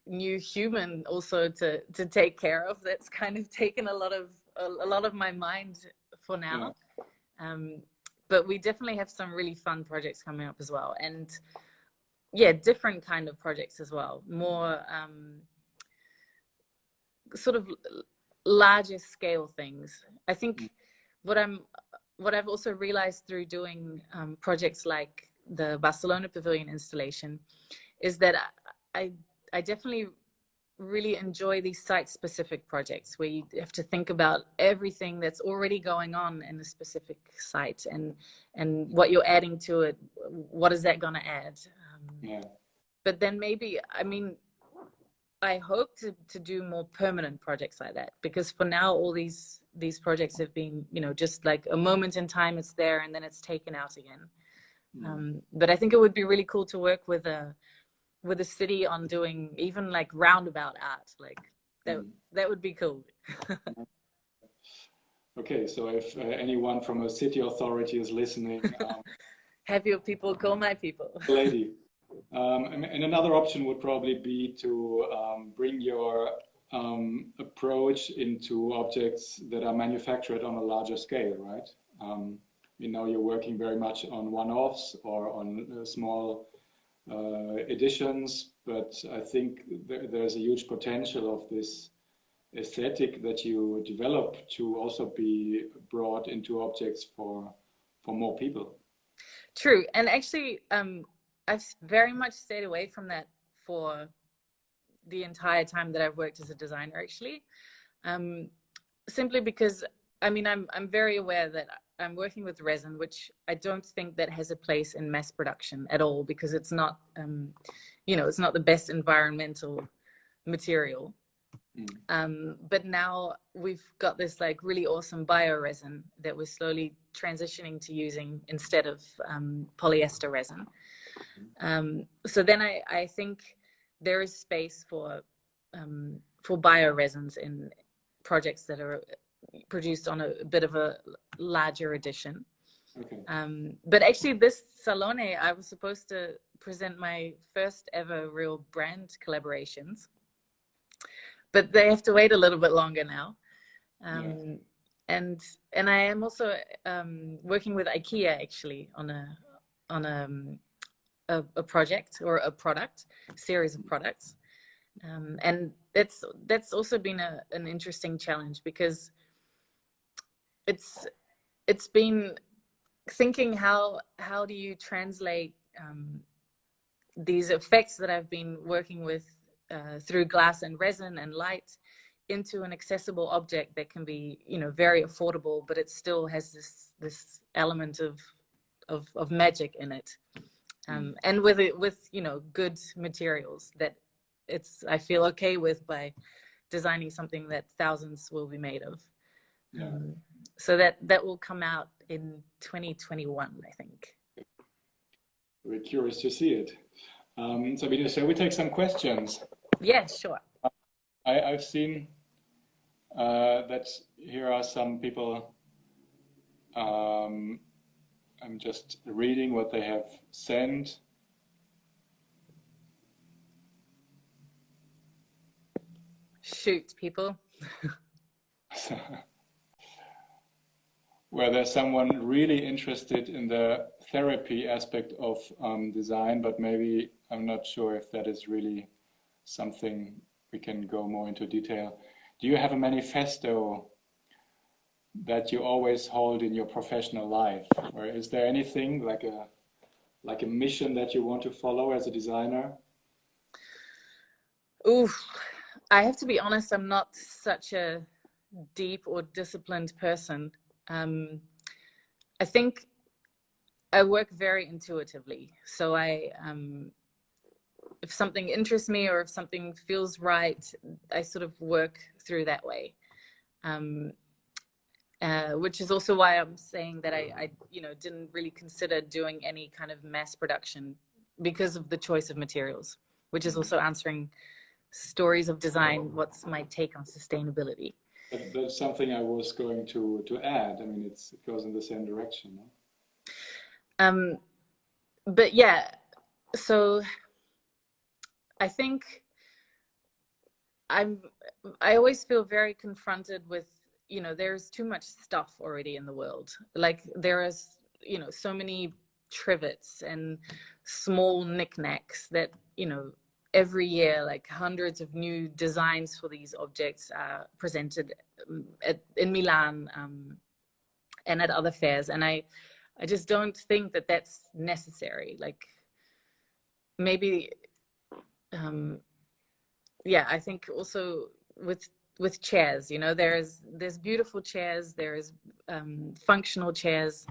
[SPEAKER 2] new human also to take care of. That's kind of taken a lot of my mind for now. Yeah. But we definitely have some really fun projects coming up as well, and yeah, different kind of projects as well. More sort of larger scale things. I think what I've also realized through doing projects like the Barcelona Pavilion installation is that I definitely really enjoy these site-specific projects where you have to think about everything that's already going on in a specific site and what you're adding to it. What is that going to add? Yeah. But then maybe, I mean, I hope to do more permanent projects like that, because for now all these projects have been, you know, just like a moment in time, it's there and then it's taken out again. But I think it would be really cool to work with a city on doing even like roundabout art, like that would be cool. Okay, so if anyone from a city authority is listening, have your people call my people.
[SPEAKER 1] Lady. And another option would probably be to bring your approach into objects that are manufactured on a larger scale, right? You know, you're working very much on one-offs or on small editions, but I think there's a huge potential of this aesthetic that you develop to also be brought into objects for more people.
[SPEAKER 2] True. And actually, I've very much stayed away from that for the entire time that I've worked as a designer, actually. Simply because, I mean, I'm very aware that I'm working with resin, which I don't think that has a place in mass production at all, because it's not, you know, it's not the best environmental material. But now we've got this like really awesome bio resin that we're slowly transitioning to using instead of polyester resin. So then I think there is space for bio resins in projects that are produced on a bit of a larger edition.
[SPEAKER 1] Okay.
[SPEAKER 2] But actually this Salone, I was supposed to present my first ever real brand collaborations, but they have to wait a little bit longer now. And I am also working with IKEA actually on a project or a product series of products, and that's also been an interesting challenge, because it's been thinking how do you translate these effects that I've been working with through glass and resin and light into an accessible object that can be, you know, very affordable, but it still has this element of magic in it, and with you know, good materials that I feel okay with by designing something that thousands will be made of. So that will come out in 2021, I think.
[SPEAKER 1] We're curious to see it. Sabine, shall we take some questions?
[SPEAKER 2] Yeah, sure.
[SPEAKER 1] I've seen that here are some people. I'm just reading what they have sent.
[SPEAKER 2] Shoot, people.
[SPEAKER 1] Where there's someone really interested in the therapy aspect of design, but maybe I'm not sure if that is really something we can go more into detail. Do you have a manifesto that you always hold in your professional life, or is there anything like a mission that you want to follow as a designer?
[SPEAKER 2] Oof, I have to be honest, I'm not such a deep or disciplined person. I think I work very intuitively. So if something interests me or if something feels right, I sort of work through that way. Which is also why I'm saying that I you know, didn't really consider doing any kind of mass production because of the choice of materials, which is also answering stories of design. What's my take on sustainability?
[SPEAKER 1] That's something I was going to add. I mean, it goes in the same direction. No?
[SPEAKER 2] But yeah, so I think I always feel very confronted with, you know, there's too much stuff already in the world. Like there is, you know, so many trivets and small knickknacks that, you know, every year, like hundreds of new designs for these objects are presented in Milan and at other fairs. And I just don't think that that's necessary. Like maybe, yeah, I think also with chairs, you know, there's beautiful chairs, there's functional chairs,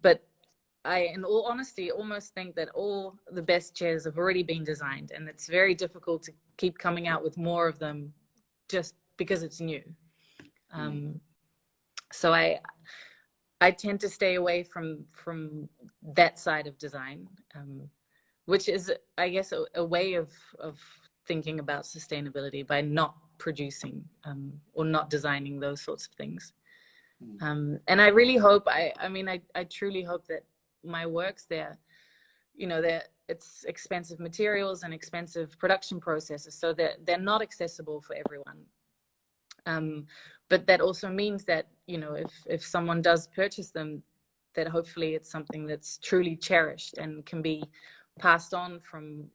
[SPEAKER 2] but I, in all honesty, almost think that all the best chairs have already been designed, and it's very difficult to keep coming out with more of them just because it's new. So I tend to stay away from that side of design, which is, I guess, a way of thinking about sustainability by not producing or not designing those sorts of things. And I really hope, I mean, I truly hope that my works there, you know, it's expensive materials and expensive production processes, so that they're not accessible for everyone. But that also means that, you know, if someone does purchase them, that hopefully it's something that's truly cherished and can be passed on from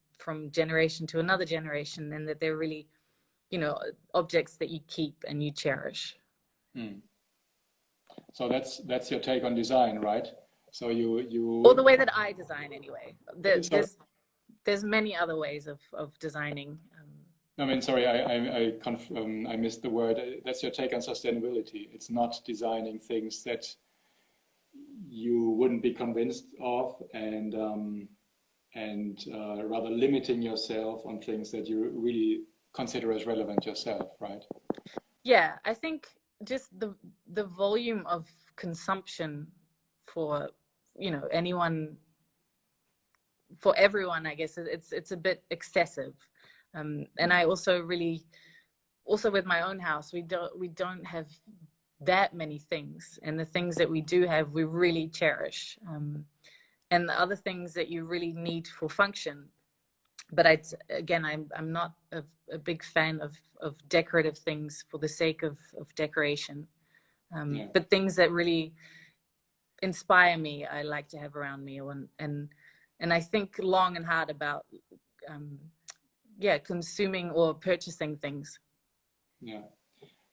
[SPEAKER 2] generation to another generation, and that they're really, you know, objects that you keep and you cherish.
[SPEAKER 1] So that's your take on design, right? So you
[SPEAKER 2] or the way that I design anyway. There's many other ways of designing.
[SPEAKER 1] I mean, sorry, I missed the word. That's your take on sustainability. It's not designing things that you wouldn't be convinced of, and rather limiting yourself on things that you really consider as relevant yourself, right?
[SPEAKER 2] Yeah, I think just the volume of consumption for, you know, for everyone, I guess it's a bit excessive. And I also with my own house, we don't have that many things, and the things that we do have, we really cherish. And the other things that you really need for function. But I'm not a big fan of decorative things for the sake of decoration. But things that really inspire me, I like to have around me, and I think long and hard about consuming or purchasing things.
[SPEAKER 1] Yeah.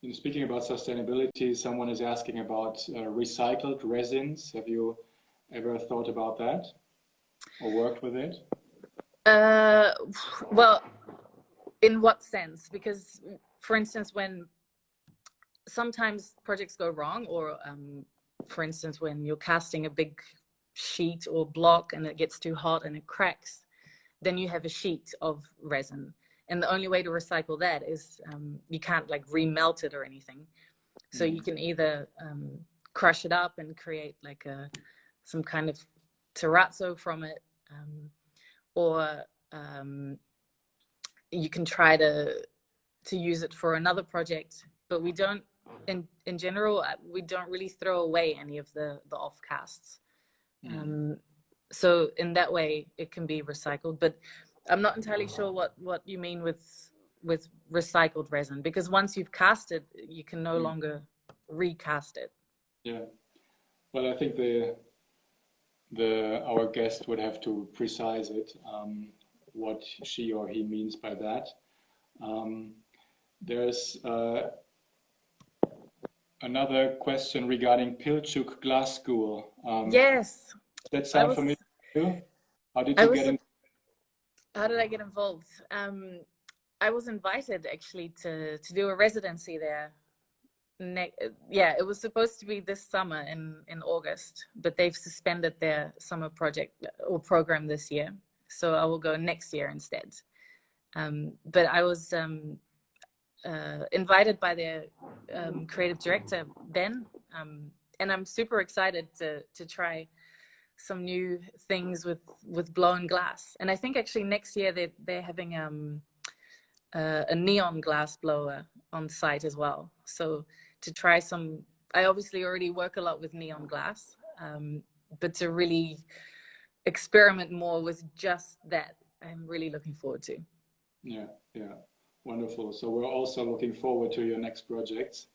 [SPEAKER 1] And speaking about sustainability, someone is asking about recycled resins. Have you ever thought about that or worked with it?
[SPEAKER 2] Well, in what sense? Because, for instance, when sometimes projects go wrong, or for instance, when you're casting a big sheet or block and it gets too hot and it cracks, then you have a sheet of resin. And the only way to recycle that is you can't like remelt it or anything. So you can either crush it up and create like some kind of terrazzo from it, or you can try to use it for another project. But we don't, in general, we don't really throw away any of the off casts. So in that way, it can be recycled. But I'm not entirely sure what you mean with recycled resin, because once you've cast it, you can no longer recast it.
[SPEAKER 1] Yeah. Well, I think our guest would have to precise it, what she or he means by that. There's another question regarding Pilchuk Glass School.
[SPEAKER 2] Yes.
[SPEAKER 1] Does that sound familiar to you? How did you get in?
[SPEAKER 2] How did I get involved? I was invited actually to do a residency there. It was supposed to be this summer in August, but they've suspended their summer project or program this year. So I will go next year instead. But I was invited by their creative director, Ben, and I'm super excited to try some new things with blown glass. And I think actually next year they're having a neon glass blower on site as well. So to try some, I obviously already work a lot with neon glass, but to really experiment more with just that, I'm really looking forward to.
[SPEAKER 1] Yeah, wonderful. So we're also looking forward to your next projects.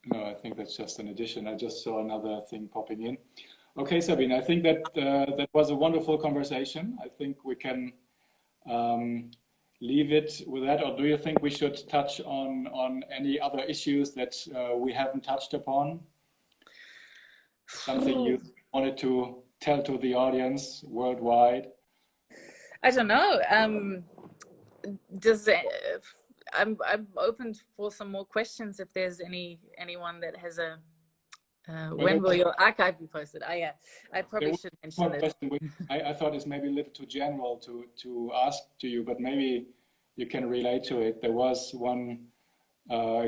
[SPEAKER 1] No, I think that's just an addition. I just saw another thing popping in. Okay, Sabine, I think that that was a wonderful conversation. I think we can leave it with that, or do you think we should touch on any other issues that we haven't touched upon? Something you wanted to tell to the audience worldwide?
[SPEAKER 2] I don't know. I'm open for some more questions if there's anyone that has a. When will your archive be posted? I probably should mention it.
[SPEAKER 1] I thought it's maybe a little too general to ask to you, but maybe you can relate to it. There was one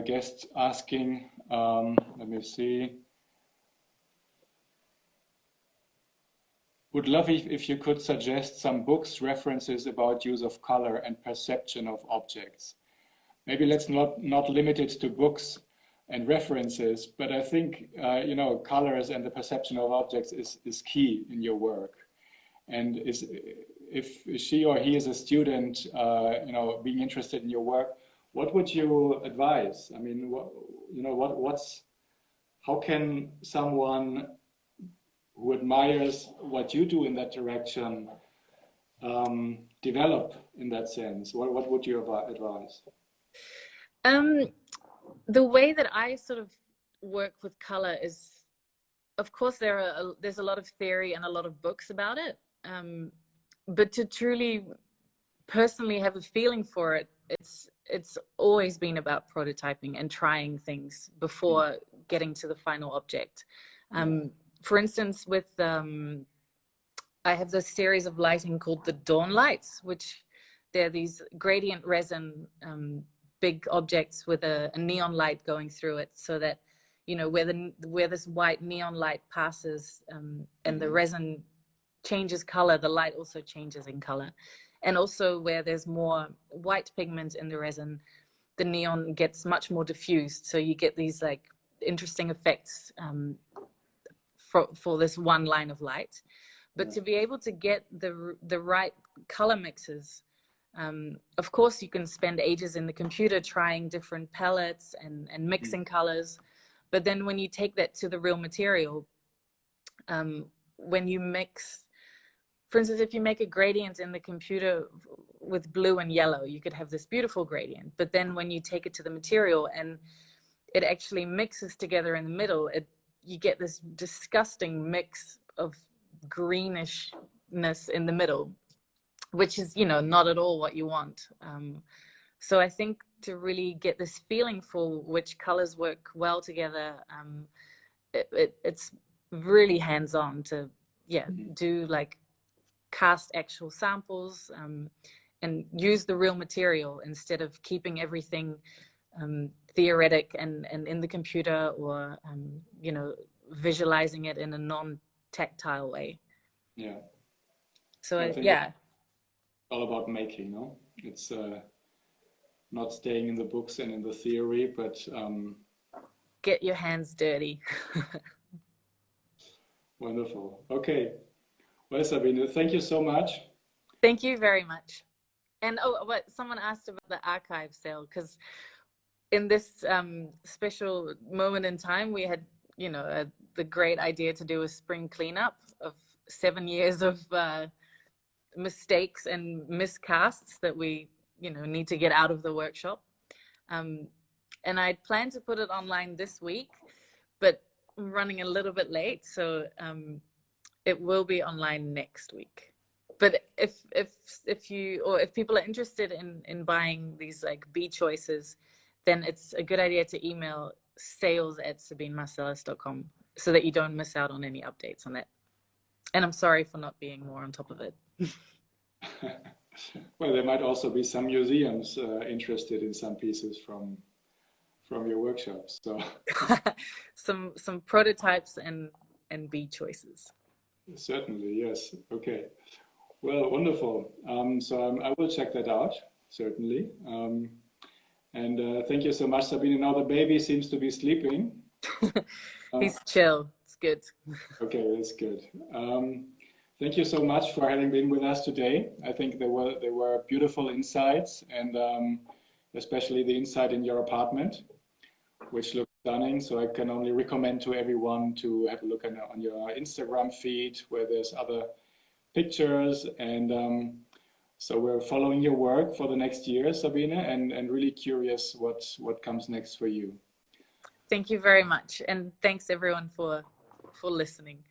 [SPEAKER 1] guest asking. Let me see. Would love if you could suggest some books, references about use of color and perception of objects. Maybe let's not limit it to books and references, but I think colors and the perception of objects is key in your work. And if she or he is a student, being interested in your work, what would you advise? I mean, how can someone who admires what you do in that direction develop in that sense? What would you advise?
[SPEAKER 2] The way that I sort of work with color is, of course, there's a lot of theory and a lot of books about it. But to truly personally have a feeling for it, it's always been about prototyping and trying things before getting to the final object. For instance, with I have this series of lighting called the dawn lights, which they're these gradient resin big objects with a neon light going through it, so that, you know, where this white neon light passes and the resin changes color, the light also changes in color. And also where there's more white pigment in the resin, the neon gets much more diffused. So you get these like interesting effects for this one line of light. But to be able to get the right color mixes, of course, you can spend ages in the computer trying different palettes and mixing colors. But then when you take that to the real material, when you mix, for instance, if you make a gradient in the computer with blue and yellow, you could have this beautiful gradient. But then when you take it to the material and it actually mixes together in the middle, you get this disgusting mix of greenishness in the middle, which is, you know, not at all what you want. So I think to really get this feeling for which colors work well together, it's really hands-on to do like cast actual samples and use the real material instead of keeping everything theoretic and in the computer, or you know, visualizing it in a non-tactile way.
[SPEAKER 1] Yeah.
[SPEAKER 2] So
[SPEAKER 1] I think
[SPEAKER 2] yeah,
[SPEAKER 1] it's all about making, no? It's not staying in the books and in the theory, but
[SPEAKER 2] get your hands dirty.
[SPEAKER 1] wonderful. Okay. Well, Sabine, thank you so much.
[SPEAKER 2] Thank you very much. And what someone asked about the archive sale, because in this special moment in time, we had, you know, the great idea to do a spring cleanup of 7 years of mistakes and miscasts that we, you know, need to get out of the workshop. And I planned to put it online this week, but I'm running a little bit late, so it will be online next week. But if you, or if people are interested in buying these like bee choices, then it's a good idea to email sales@sabinemarcelis.com so that you don't miss out on any updates on that. And I'm sorry for not being more on top of it.
[SPEAKER 1] Well, there might also be some museums interested in some pieces from your workshops. So
[SPEAKER 2] some prototypes and bee choices.
[SPEAKER 1] certainly, yes. Okay. Well, wonderful. So I will check that out, certainly. And thank you so much, Sabine. Now the baby seems to be sleeping.
[SPEAKER 2] He's chill. It's good.
[SPEAKER 1] Okay, that's good. Thank you so much for having been with us today. I think there were beautiful insights, and especially the insight in your apartment, which looks stunning. So I can only recommend to everyone to have a look on your Instagram feed, where there's other pictures. And so we're following your work for the next year, Sabine, and really curious what comes next for you.
[SPEAKER 2] Thank you very much. And thanks everyone for listening.